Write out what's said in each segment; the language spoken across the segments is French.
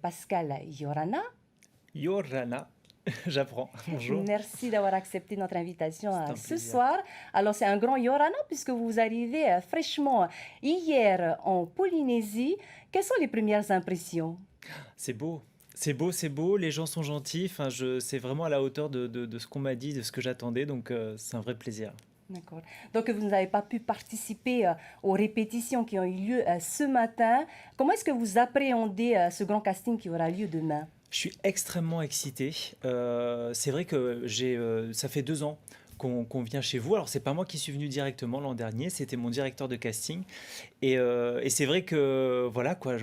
Pascal Yorana. Yorana, j'apprends. Bonjour. Merci d'avoir accepté notre invitation C'est un ce plaisir. soir. Alors, c'est un grand Yorana puisque vous arrivez fraîchement hier en Polynésie. Quelles sont les premières impressions? C'est beau. C'est beau, c'est beau. Les gens sont gentils. Enfin, c'est vraiment à la hauteur de ce qu'on m'a dit, de ce que j'attendais. Donc, c'est un vrai plaisir. D'accord. Donc, vous n'avez pas pu participer aux répétitions qui ont eu lieu ce matin. Comment est-ce que vous appréhendez ce grand casting qui aura lieu demain? Je suis extrêmement excité. C'est vrai que ça fait 2 ans qu'on vient chez vous. Alors, c'est pas moi qui suis venu directement l'an dernier, c'était mon directeur de casting. Et c'est vrai que, voilà, quoi,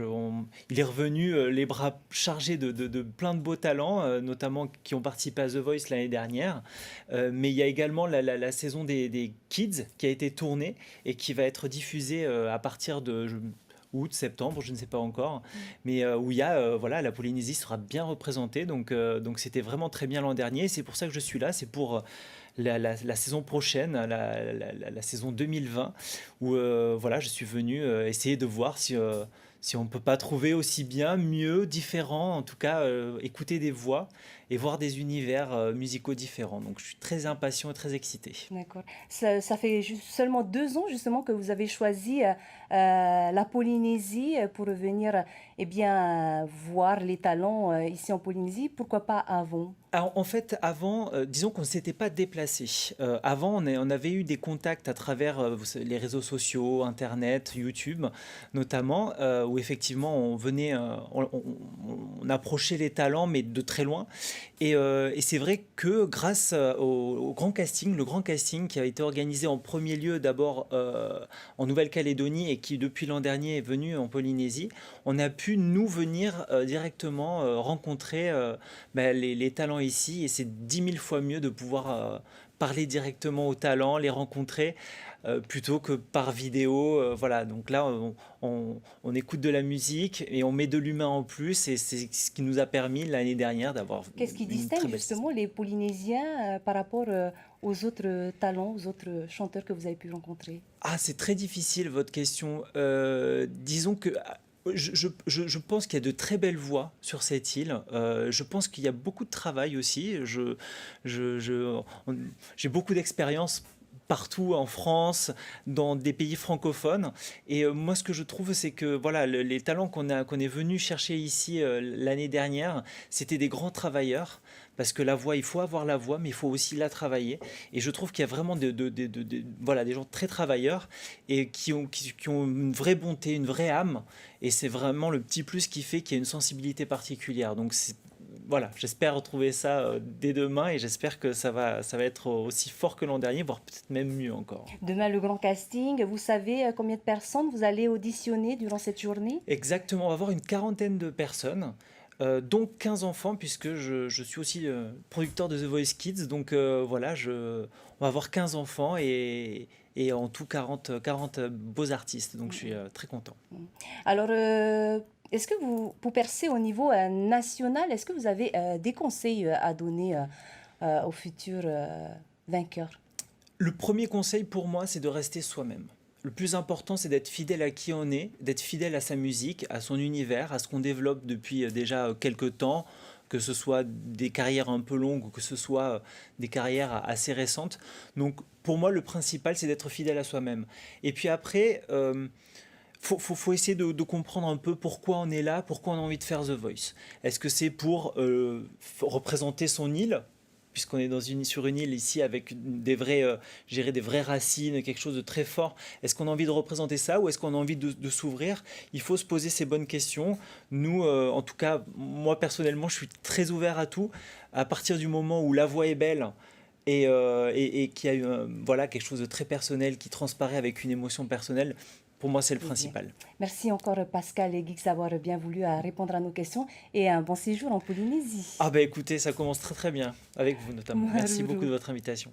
il est revenu les bras chargés de plein de beaux talents, notamment qui ont participé à The Voice l'année dernière. Mais il y a également la saison des Kids qui a été tournée et qui va être diffusée à partir de août, septembre, je ne sais pas encore, mais où il y a, voilà, la Polynésie sera bien représentée, donc c'était vraiment très bien l'an dernier, c'est pour ça que je suis là, c'est pour la saison prochaine, la saison 2020, où voilà, je suis venu essayer de voir si on ne peut pas trouver aussi bien, mieux, différent, en tout cas écouter des voix et voir des univers musicaux différents. Donc je suis très impatient et très excité. D'accord. Ça fait seulement 2 ans justement que vous avez choisi la Polynésie pour venir eh bien, voir les talents ici en Polynésie. Pourquoi pas avant? Alors, en fait, avant, disons qu'on ne s'était pas déplacé. Avant, on avait eu des contacts à travers vous savez, les réseaux sociaux, Internet, YouTube, notamment, où effectivement on venait, on approchait les talents, mais de très loin. Et c'est vrai que grâce au grand casting, le grand casting qui a été organisé en premier lieu d'abord en Nouvelle-Calédonie et qui depuis l'an dernier est venu en Polynésie, on a pu nous venir directement rencontrer les talents ici et c'est 10 000 fois mieux de pouvoir parler directement aux talents, les rencontrer plutôt que par vidéo. Voilà, donc là on écoute de la musique et on met de l'humain en plus et c'est ce qui nous a permis l'année dernière d'avoir Qu'est-ce qui une distingue très belle saison. justement les Polynésiens par rapport aux autres talents, aux autres chanteurs que vous avez pu rencontrer? Ah, c'est très difficile votre question. Disons que je pense qu'il y a de très belles voix sur cette île. Je pense qu'il y a beaucoup de travail aussi. Je, je- on- j'ai beaucoup d'expérience partout en France, dans des pays francophones. Et moi, ce que je trouve, c'est que voilà, les talents qu'on est venu chercher ici l'année dernière, c'était des grands travailleurs. Parce que la voix, il faut avoir la voix, mais il faut aussi la travailler. Et je trouve qu'il y a vraiment voilà, des gens très travailleurs et qui ont une vraie bonté, une vraie âme. Et c'est vraiment le petit plus qui fait qu'il y a une sensibilité particulière. Donc voilà, j'espère retrouver ça dès demain et j'espère que ça va être aussi fort que l'an dernier, voire peut-être même mieux encore. Demain, le grand casting, vous savez combien de personnes vous allez auditionner durant cette journée? Exactement, on va avoir une quarantaine de personnes, dont 15 enfants, puisque je suis aussi producteur de The Voice Kids. Donc voilà, on va avoir 15 enfants et en tout 40 beaux artistes. Donc je suis très content. Alors, est-ce que vous percez au niveau national? Est-ce que vous avez des conseils à donner aux futurs vainqueurs? Le premier conseil pour moi, c'est de rester soi-même. Le plus important, c'est d'être fidèle à qui on est, d'être fidèle à sa musique, à son univers, à ce qu'on développe depuis déjà quelques temps, que ce soit des carrières un peu longues ou que ce soit des carrières assez récentes. Donc pour moi, le principal, c'est d'être fidèle à soi-même. Et puis après, faut essayer de comprendre un peu pourquoi on est là, pourquoi on a envie de faire The Voice. Est-ce que c'est pour représenter son île, puisqu'on est sur une île ici avec des vraies racines, quelque chose de très fort. Est-ce qu'on a envie de représenter ça ou est-ce qu'on a envie de s'ouvrir? Il faut se poser ces bonnes questions. Nous, en tout cas, moi personnellement, je suis très ouvert à tout. À partir du moment où la voix est belle et qu'il y a eu voilà, quelque chose de très personnel qui transparaît avec une émotion personnelle, pour moi, c'est le Eh bien, principal. merci encore Pascal et Geeks d'avoir bien voulu répondre à nos questions et un bon séjour en Polynésie. Ah bah écoutez, ça commence très très bien avec vous notamment. Merci beaucoup Maruru. de votre invitation.